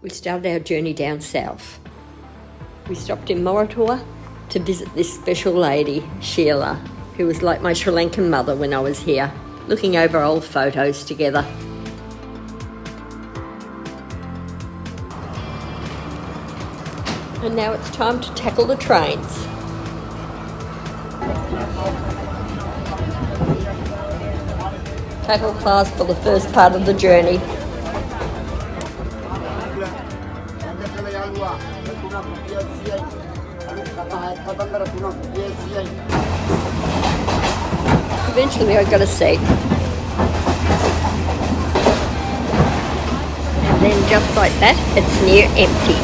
we started our journey down south. We stopped in Moratoa to visit this special lady, Sheila, who was like my Sri Lankan mother when I was here, looking over old photos together. And now it's time to tackle the trains. Tackle class for the first part of the journey. Eventually I got a seat. And then just like that, it's near empty.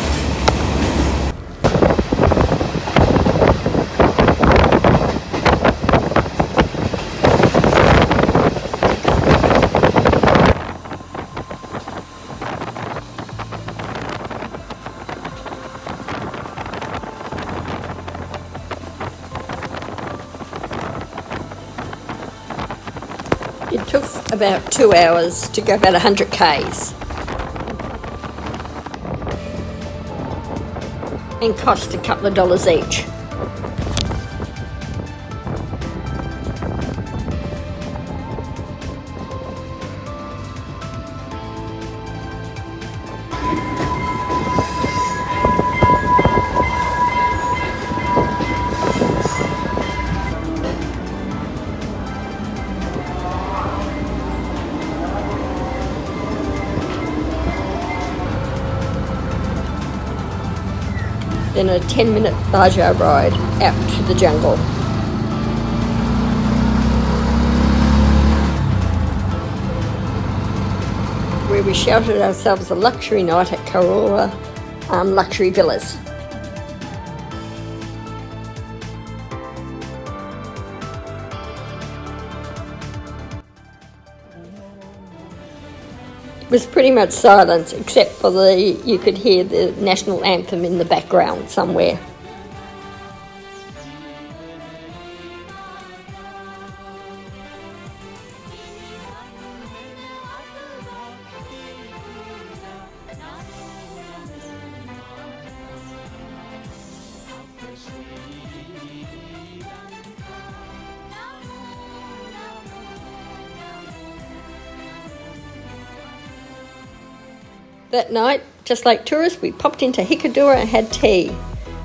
It took about 2 hours to go about 100 k's and cost a couple of dollars each. Then a 10-minute baja ride out to the jungle. Where we sheltered ourselves a luxury night at Karora Luxury Villas. It was pretty much silence, except for you could hear the national anthem in the background somewhere. That night, just like tourists, we popped into Hikkaduwa and had tea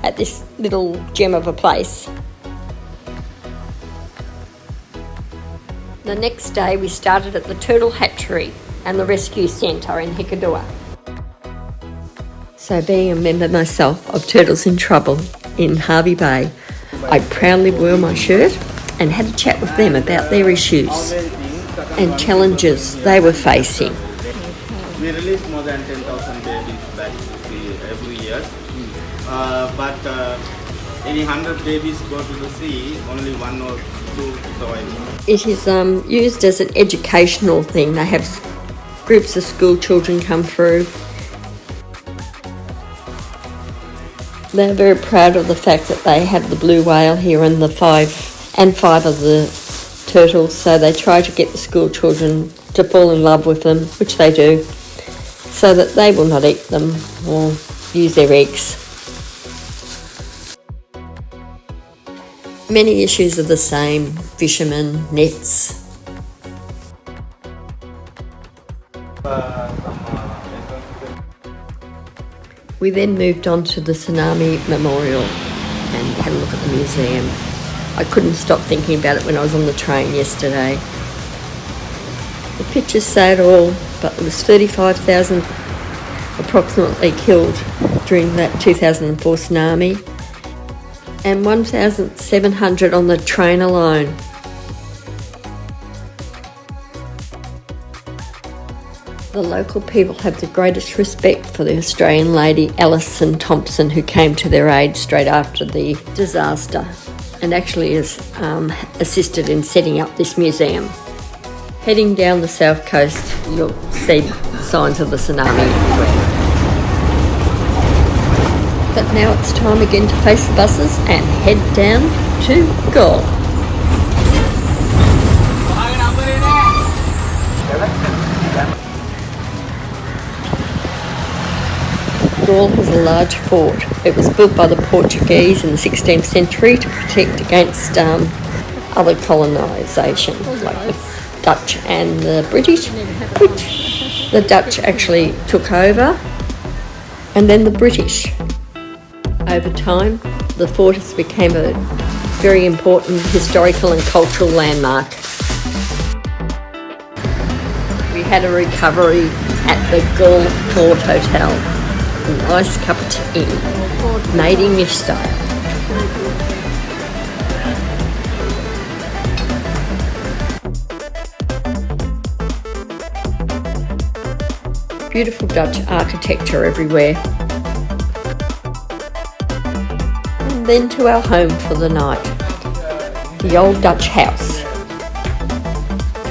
at this little gem of a place. The next day, we started at the Turtle Hatchery and the Rescue Centre in Hikkaduwa. So being a member myself of Turtles in Trouble in Hervey Bay, I proudly wore my shirt and had a chat with them about their issues and challenges they were facing. We release more than 10,000 babies back every year, but any 100 babies go to the sea, only 1 or 2 survive. It is used as an educational thing. They have groups of school children come through. They're very proud of the fact that they have the blue whale here and five of the turtles, so they try to get the school children to fall in love with them, which they do, so that they will not eat them or use their eggs. Many issues are the same: fishermen, nets. We then moved on to the Tsunami Memorial and had a look at the museum. I couldn't stop thinking about it when I was on the train yesterday. The pictures say it all, but there was 35,000 approximately killed during that 2004 tsunami and 1,700 on the train alone. The local people have the greatest respect for the Australian lady Alison Thompson, who came to their aid straight after the disaster and actually has assisted in setting up this museum. Heading down the south coast, you'll see signs of the tsunami everywhere. But now it's time again to face the buses and head down to Galle. Galle has a large fort. It was built by the Portuguese in the 16th century to protect against other colonisation, like the Dutch and the British, which the Dutch actually took over, and then the British. Over time, the fortress became a very important historical and cultural landmark. We had a recovery at the Galle Fort Hotel. A nice cup of tea, made English style. Beautiful Dutch architecture everywhere. And then to our home for the night. The old Dutch house.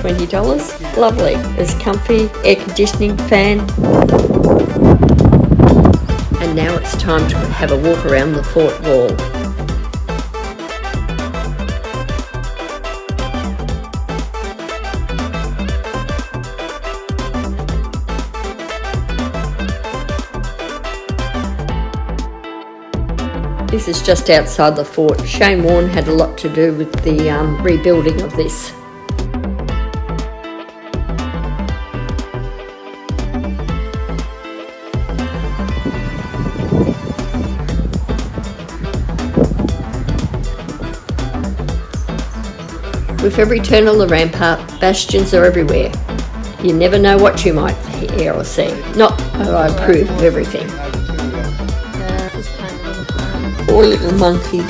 $20, lovely. There's comfy, air conditioning, fan. And now it's time to have a walk around the fort wall. This is just outside the fort. Shane Warne had a lot to do with the rebuilding of this. With every turn on the rampart, bastions are everywhere. You never know what you might hear or see. Not that I approve of everything. Poor little monkey.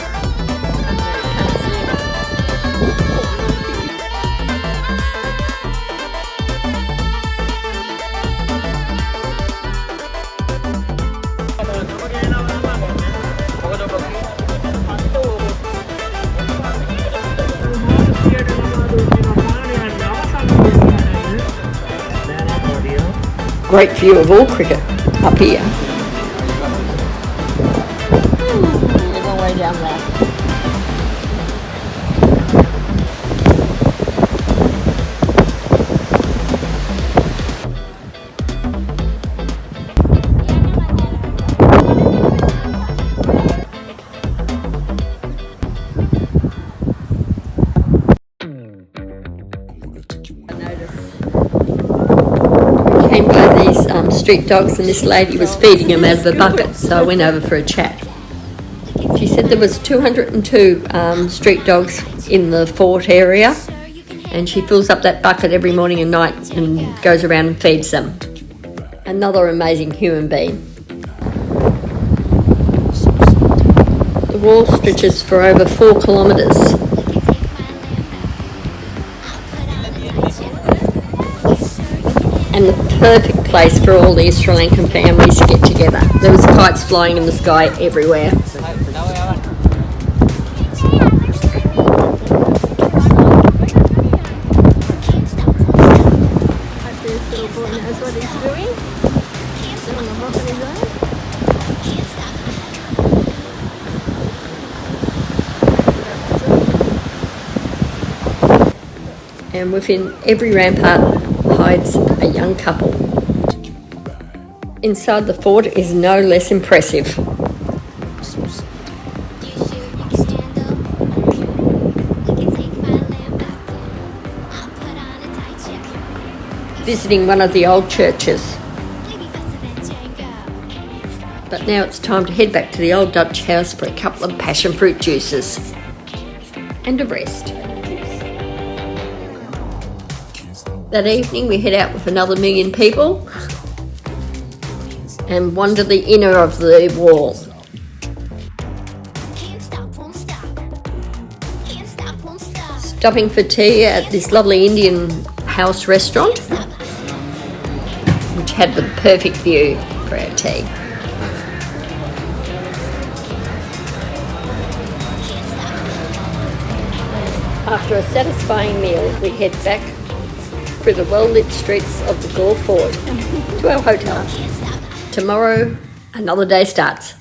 Great view of all cricket up here. Little way down there. Came by these street dogs, and this lady was feeding them out of a bucket, so I went over for a chat. She said there was 202 street dogs in the fort area, and she fills up that bucket every morning and night and goes around and feeds them. Another amazing human being. The wall stretches for over 4 kilometres. And the perfect place for all these Sri Lankan families to get together. There was kites flying in the sky everywhere. This little boy knows what he's doing. On the rock of his own. And within every rampart hides a young couple. Inside the fort is no less impressive. Visiting one of the old churches. But now it's time to head back to the old Dutch house for a couple of passion fruit juices and a rest. That evening we head out with another 1 million people and wander the inner of the wall. Stopping for tea at this lovely Indian house restaurant, which had the perfect view for our tea. After a satisfying meal, we head back through the well-lit streets of the Galle Fort to our hotel. Tomorrow, another day starts.